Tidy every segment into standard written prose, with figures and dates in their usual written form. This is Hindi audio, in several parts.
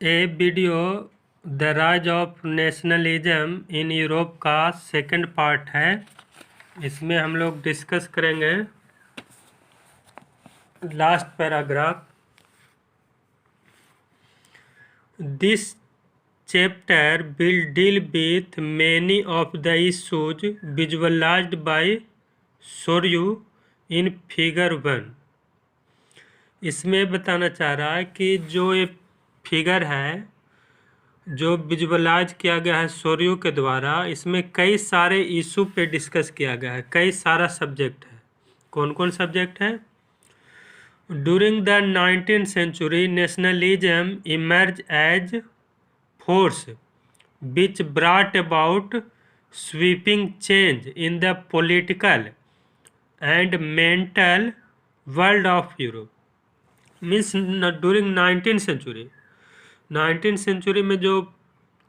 A video the rise of nationalism in Europe का सेकंड पार्ट है। इसमें हम लोग डिस्कस करेंगे last paragraph. This chapter will deal with many of the issues visualised by Sorrieu in figure 1। इसमें बताना चाह रहा है कि जो ये फिगर है जो विजुअलाइज किया गया है सोर्यू के द्वारा, इसमें कई सारे इशू पे डिस्कस किया गया है, कई सारा सब्जेक्ट है। कौन कौन सब्जेक्ट है? During the 19th century nationalism emerge as force which brought about sweeping change in the political and mental world of Europe. Means during 19th century में जो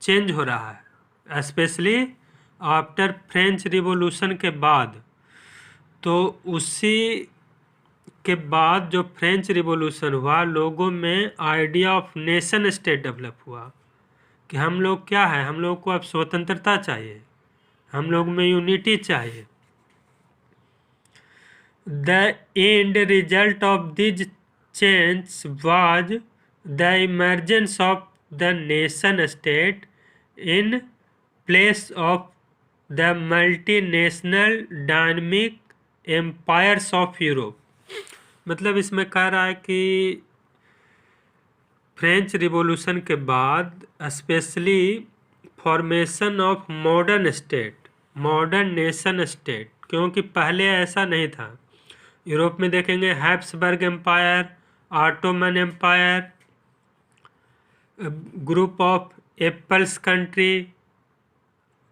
चेंज हो रहा है, स्पेशली आफ्टर फ्रेंच रिवॉल्यूशन के बाद, तो उसी के बाद जो फ्रेंच रिवॉल्यूशन हुआ, लोगों में idea of nation state develop हुआ कि हम लोग क्या है, हम लोग को अब स्वतंत्रता चाहिए, हम लोग में यूनिटी चाहिए। The end result of this change was the emergence of the nation state in place of the multinational dynamic empires of Europe. मतलब इसमें कह रहा है कि फ्रेंच रिवॉल्यूशन के बाद specially formation of modern state, modern nation state, क्योंकि पहले ऐसा नहीं था। यूरोप में देखेंगे Habsburg empire, Ottoman empire, group of एप्पल्स कंट्री,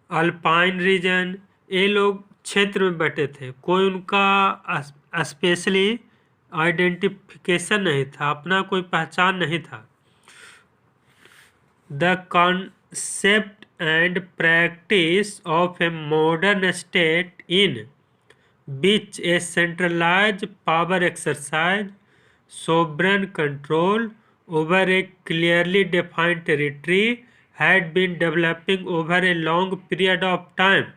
अल्पाइन रीजन, ये लोग क्षेत्र में बटे थे। कोई उनका स्पेशली आइडेंटिफिकेशन नहीं था, अपना कोई पहचान नहीं था। The concept and practice of a modern state in which a centralized power exercise sovereign control over a clearly defined territory had been developing over a long period of time.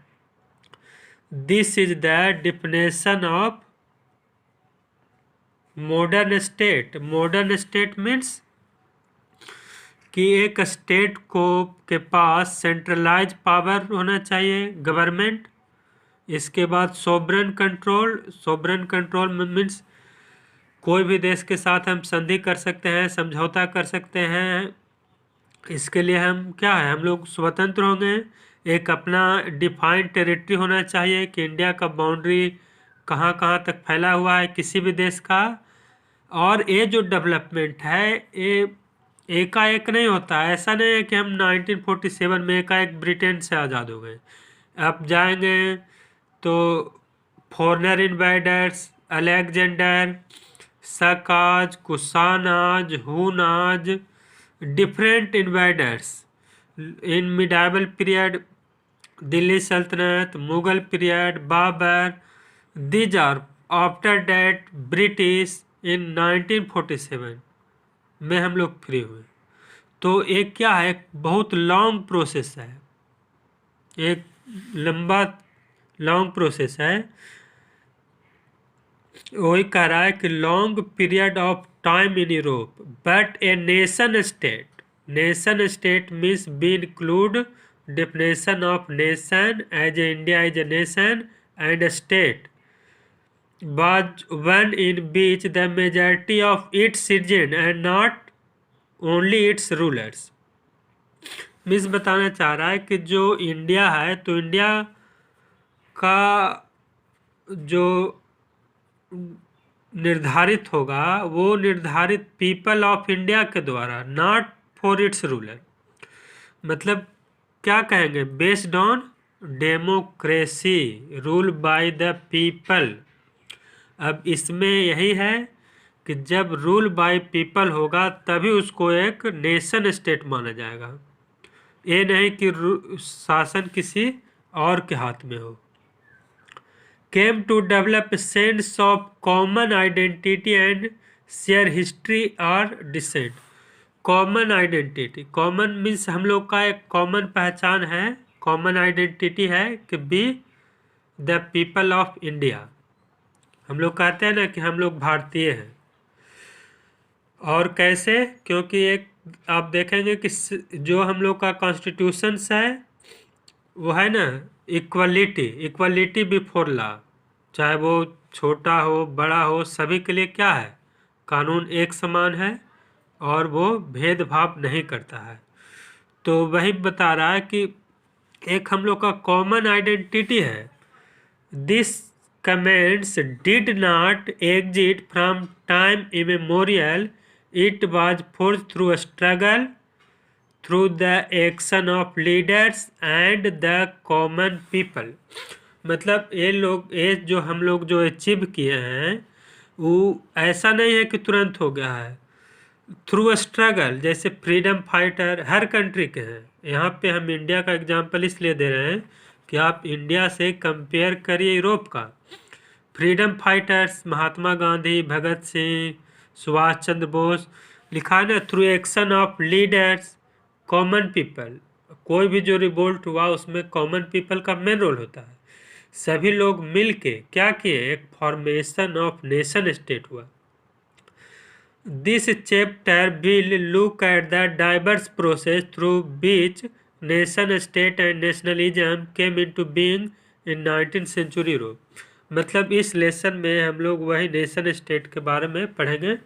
This is the definition of modern state. Modern state means कि एक स्टेट को के पास सेंट्रलाइज पावर होना चाहिए, गवर्नमेंट। इसके बाद sovereign control, sovereign control means कोई भी देश के साथ हम संधि कर सकते हैं, समझौता कर सकते हैं। इसके लिए हम क्या है, हम लोग स्वतंत्र होंगे। एक अपना डिफाइंड टेरिटरी होना चाहिए कि इंडिया का बाउंड्री कहाँ कहाँ तक फैला हुआ है किसी भी देश का। और ये जो डेवलपमेंट है ये एकाएक नहीं होता है। ऐसा नहीं है कि हम 1947 में एकाएक ब्रिटेन से आज़ाद हो गए। अब जाएंगे तो foreigner invaders, Alexander, Sakas, Kushanas, Hunas, different invaders in medieval period, Delhi सल्तनत, Mughal period, Babur, these are after that British in 1947 में हम लोग फ्री हुए। तो एक क्या है, एक बहुत लॉन्ग प्रोसेस है, एक लंबा लॉन्ग प्रोसेस है। वही कह रहा है कि long period of time in Europe but a nation state, nation state means be include definition of nation as India is a nation and a state was one in which the majority of its citizens and not only its rulers। Miss बताना चाह रहा है कि जो इंडिया है, तो इंडिया का जो निर्धारित होगा वो निर्धारित पीपल ऑफ इंडिया के द्वारा, नॉट फॉर इट्स रूलर। मतलब क्या कहेंगे, based on democracy, rule by the people. अब इसमें यही है कि जब रूल बाय पीपल होगा तभी उसको एक नेशन स्टेट माना जाएगा। ये नहीं कि शासन किसी और के हाथ में हो। Came to develop sense of common identity and share history और descent. Common identity, common means हम लोग का एक कॉमन पहचान है, कॉमन आइडेंटिटी है कि be the people of India. हम लोग कहते हैं ना कि हम लोग भारतीय हैं। और कैसे? क्योंकि एक आप देखेंगे कि जो हम लोग का कॉन्स्टिट्यूशंस है वो है ना इक्वलिटी, इक्वलिटी बिफोर लॉ। चाहे वो छोटा हो बड़ा हो, सभी के लिए क्या है, कानून एक समान है और वो भेदभाव नहीं करता है। तो वही बता रहा है कि एक हम लोग का कॉमन आइडेंटिटी है। This comments did not exit from time immemorial, it was force through struggle through the action of leaders and the common people. मतलब ये जो हम लोग जो अचीव किए हैं वो ऐसा नहीं है कि तुरंत हो गया है, थ्रू स्ट्रगल। जैसे फ्रीडम फाइटर हर कंट्री के हैं, यहाँ पे हम इंडिया का एग्जांपल इसलिए दे रहे हैं कि आप इंडिया से कंपेयर करिए यूरोप का। फ्रीडम फाइटर्स महात्मा गांधी, भगत सिंह, सुभाष चंद्र बोस, लिखा है ना through action of leaders common people. कोई भी जो रिवोल्ट हुआ उसमें कॉमन पीपल का मेन रोल होता है। सभी लोग मिल के क्या किए, एक फॉर्मेशन ऑफ नेशन स्टेट हुआ। This chapter will look at the diverse process through which nation state and nationalism came into being in 19th century Europe. मतलब इस लेसन में हम लोग वही नेशन स्टेट के बारे में पढ़ेंगे।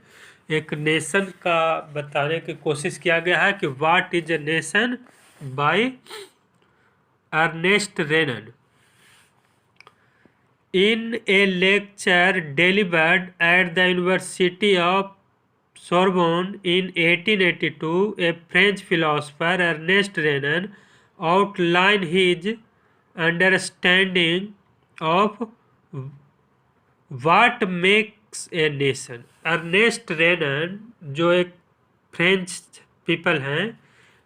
एक नेशन का बताने की कोशिश किया गया है कि what is a nation by Ernest Renan. In a lecture delivered at the University of Sorbonne in 1882, a French philosopher, Ernest Renan, outlined his understanding of what makes a nation. Ernest Renan जो एक फ्रेंच पीपल हैं,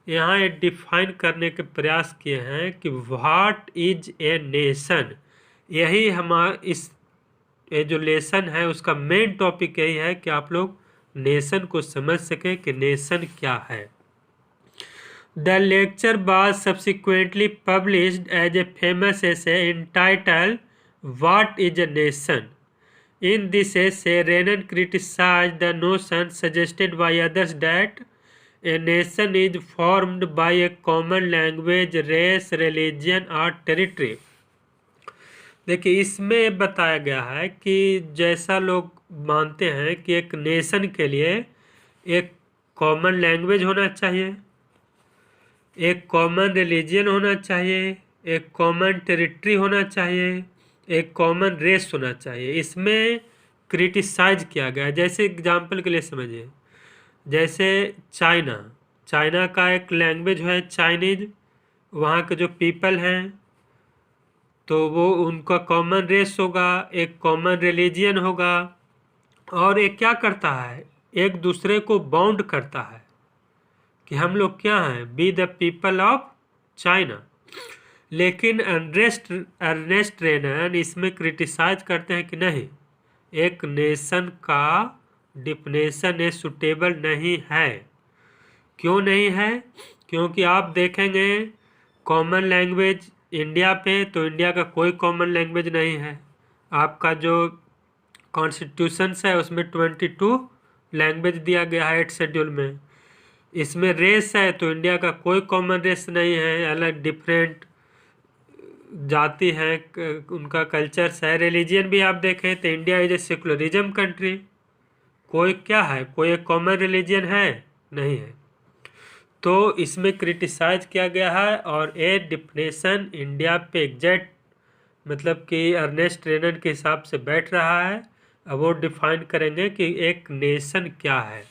यहाँ ये डिफाइन करने के प्रयास किए हैं कि व्हाट इज ए नेशन। यही इस ये जो लेसन है उसका मेन टॉपिक यही है कि आप लोग नेशन को समझ सके कि नेशन क्या है। The lecture was subsequently published as a famous essay entitled what is a nation. In this essay, Renan criticized the notion suggested by others that a nation is formed by a common language, race, religion or territory. देखिए इसमें बताया गया है कि जैसा लोग मानते हैं कि एक नेशन के लिए एक कॉमन लैंग्वेज होना चाहिए, एक कॉमन रिलीजन होना चाहिए, एक कॉमन टेरिटरी होना चाहिए, एक कॉमन रेस होना चाहिए। इसमें क्रिटिसाइज किया गया। जैसे एग्जांपल के लिए समझिए, जैसे चाइना, चाइना का एक लैंग्वेज है चाइनीज, वहाँ के जो पीपल हैं तो वो उनका कॉमन रेस होगा, एक कॉमन रिलीजियन होगा, और एक क्या करता है, एक दूसरे को बाउंड करता है कि हम लोग क्या हैं, be the people of China. लेकिन अर्नेस्ट रेनन इसमें क्रिटिसाइज करते हैं कि नहीं, एक नेशन का डिफिनेशन ये सुटेबल नहीं है। क्यों नहीं है? क्योंकि आप देखेंगे कॉमन लैंग्वेज इंडिया पे, तो इंडिया का कोई कॉमन लैंग्वेज नहीं है। आपका जो कॉन्स्टिट्यूशंस है उसमें 22 लैंग्वेज दिया गया है 8 शेड्यूल में। इसमें रेस है तो इंडिया का कोई कॉमन रेस नहीं है, अलग डिफरेंट जाति है, उनका कल्चर्स है। रिलीजियन भी आप देखें तो India is a secularism country, कोई क्या है, कोई एक कॉमन रिलीजियन है नहीं है। तो इसमें क्रिटिसाइज किया गया है और ये डिफिनेशन इंडिया पे एग्जैक्ट मतलब कि अर्नेस्ट रेनन के हिसाब से बैठ रहा है। अब वो डिफाइन करेंगे कि एक नेशन क्या है।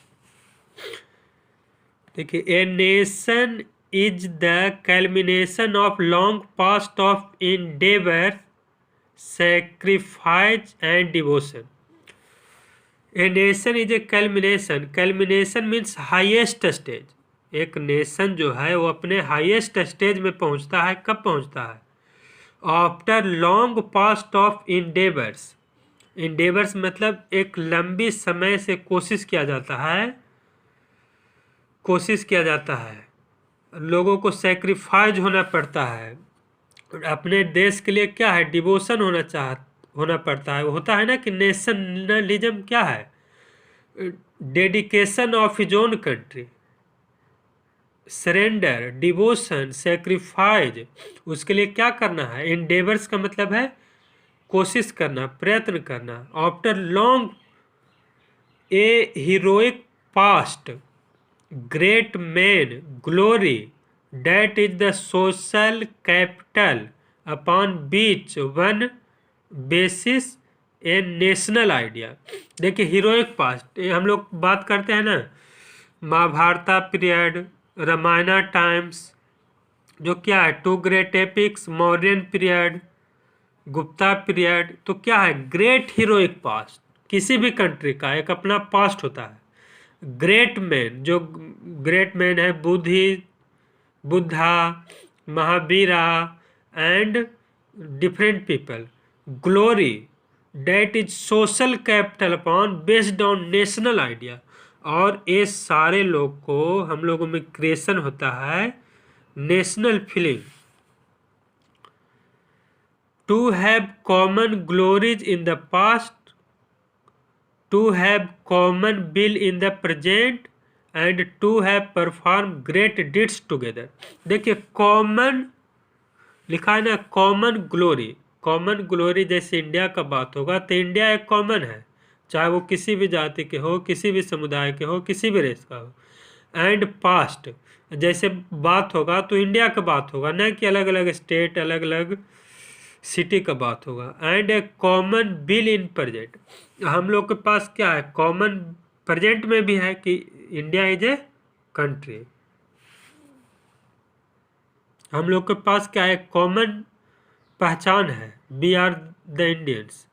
देखिए, a nation is the culmination of long past of endeavor, sacrifice and devotion. A nation is a culmination. Culmination means highest stage. एक नेशन जो है वो अपने हाईएस्ट स्टेज में पहुंचता है। कब पहुंचता है? After long past of endeavours. Endeavours मतलब एक लंबी समय से कोशिश किया जाता है, कोशिश किया जाता है, लोगों को सेक्रीफाइज होना पड़ता है, अपने देश के लिए क्या है, डिवोशन होना पड़ता है। होता है ना कि नेशनलिज्म क्या है, dedication of his own country, surrender, devotion, sacrifice, उसके लिए क्या करना है। इंडेवर्स का मतलब है कोशिश करना, प्रयत्न करना। After long a heroic past, great man glory, that is the social capital upon which one basis a national idea. देखिए हीरोइक पास्ट, हम लोग बात करते हैं ना महाभारता पीरियड, रामायणा टाइम्स, जो क्या है two great epics, Mauryan period, Gupta period, तो क्या है ग्रेट हीरोइक पास्ट। किसी भी कंट्री का एक अपना पास्ट होता है। ग्रेट मैन, जो ग्रेट मैन है Buddha, Mahavira and different people. Glory, that is social capital upon based on national idea. और ये सारे लोग को हम लोगों में क्रिएशन होता है national feeling. To have common glories in the past, to have common will in the present and to have perform great deeds together. देखिए कॉमन लिखा है ना, कॉमन ग्लोरी। कॉमन ग्लोरी जैसे इंडिया का बात होगा तो इंडिया एक कॉमन है, चाहे वो किसी भी जाति के हो, किसी भी समुदाय के हो, किसी भी रेस का हो। एंड पास्ट जैसे बात होगा तो इंडिया का बात होगा, न कि अलग अलग स्टेट, अलग अलग सिटी का बात होगा। And A common will in present, हम लोग के पास क्या है कॉमन प्रेजेंट में भी है कि इंडिया इज ए कंट्री। हम लोग के पास क्या है कॉमन पहचान है, we are the Indians.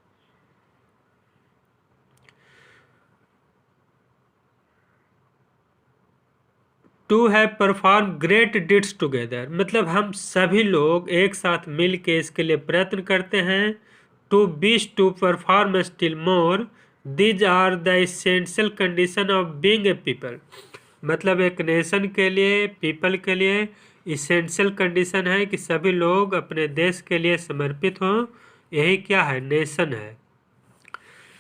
To have perform great deeds together, मतलब हम सभी लोग एक साथ मिल के इसके लिए प्रयत्न करते हैं। To wish to perform still more, these are the essential condition of being a people. मतलब एक नेशन के लिए, पीपल के लिए इसेंशियल कंडीशन है कि सभी लोग अपने देश के लिए समर्पित हों। यही क्या है नेशन है।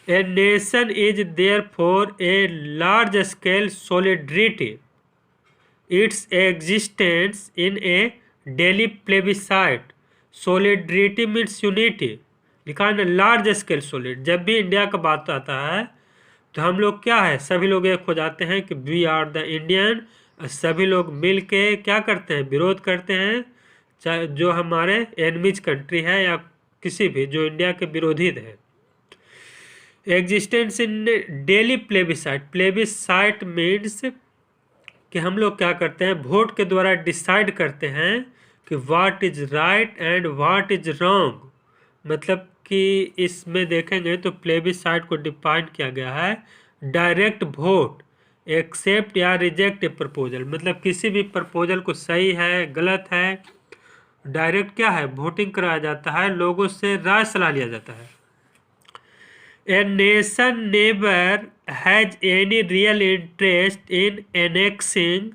A nation is there for a large scale solidarity, its existence in a daily plebiscite. Solidarity means unity, लिखा है ना लार्ज स्केल सोलिड। जब भी इंडिया का बात आता है तो हम लोग क्या है सभी लोग एक हो जाते हैं कि वी आर द इंडियन। सभी लोग मिल के क्या करते हैं, विरोध करते हैं, चाहे जो हमारे एनमीज कंट्री है या किसी भी जो इंडिया के विरोधी है। Existence in daily plebiscite, plebiscite means कि हम लोग क्या करते हैं वोट के द्वारा डिसाइड करते हैं कि what is right and what is wrong. मतलब कि इसमें देखेंगे तो प्लेबिसाइट को डिफाइन किया गया है डायरेक्ट वोट, एक्सेप्ट या रिजेक्ट ए प्रपोजल। मतलब किसी भी प्रपोजल को सही है गलत है, डायरेक्ट क्या है वोटिंग कराया जाता है, लोगों से राय सलाह लिया जाता है। A nation never has any real interest in annexing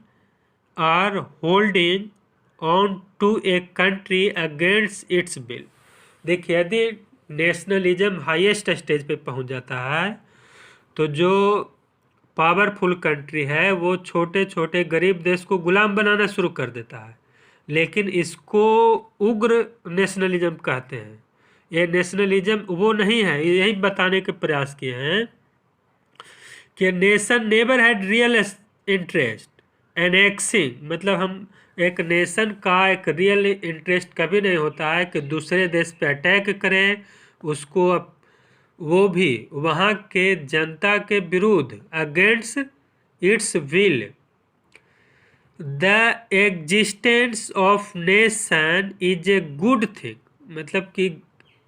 और holding on to a country against its will. देखिए यदि नेशनलिज्म हाईएस्ट स्टेज पे पहुंच जाता है तो जो पावरफुल कंट्री है वो छोटे छोटे गरीब देश को गुलाम बनाना शुरू कर देता है। लेकिन इसको उग्र नेशनलिज्म कहते हैं। ये नेशनलिज्म वो नहीं है, यही बताने के प्रयास किए हैं कि nation never had real interest annexing. मतलब हम एक नेशन का एक रियल इंटरेस्ट कभी नहीं होता है कि दूसरे देश पे अटैक करें, उसको वो भी वहाँ के जनता के विरुद्ध against its will. The existence of nation is a good thing, मतलब कि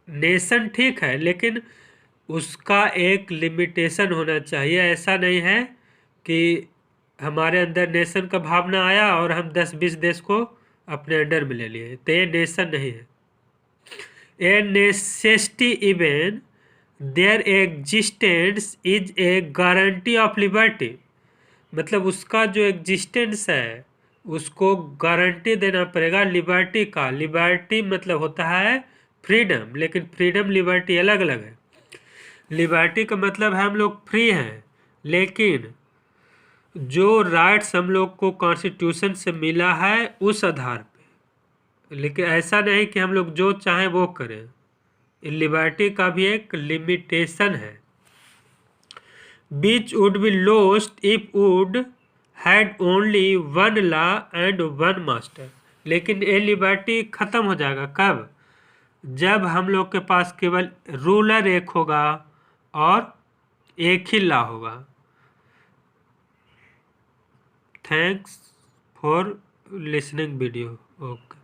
नेशन ठीक है लेकिन उसका एक लिमिटेशन होना चाहिए। ऐसा नहीं है कि हमारे अंदर नेशन का भावना आया और हम 10-20 देश को अपने अंडर में ले लिए, तो ये नेशन नहीं है। ए necessity even there existence is a guarantee of liberty, मतलब उसका जो एग्जिस्टेंस है उसको गारंटी देना पड़ेगा लिबर्टी का। लिबर्टी मतलब होता है फ्रीडम, लेकिन फ्रीडम लिबर्टी अलग अलग है। लिबर्टी का मतलब है हम लोग फ्री हैं, लेकिन जो राइट्स हम लोग को कॉन्स्टिट्यूशन से मिला है उस आधार पे, लेकिन ऐसा नहीं कि हम लोग जो चाहें वो करें। लिबर्टी का भी एक लिमिटेशन है। बीच would be lost if would had only one law and one master. लेकिन ये लिबर्टी खत्म हो जाएगा कब? जब हम लोग के पास केवल रूलर एक होगा और एक ही लॉ होगा। Thanks for listening video. Okay.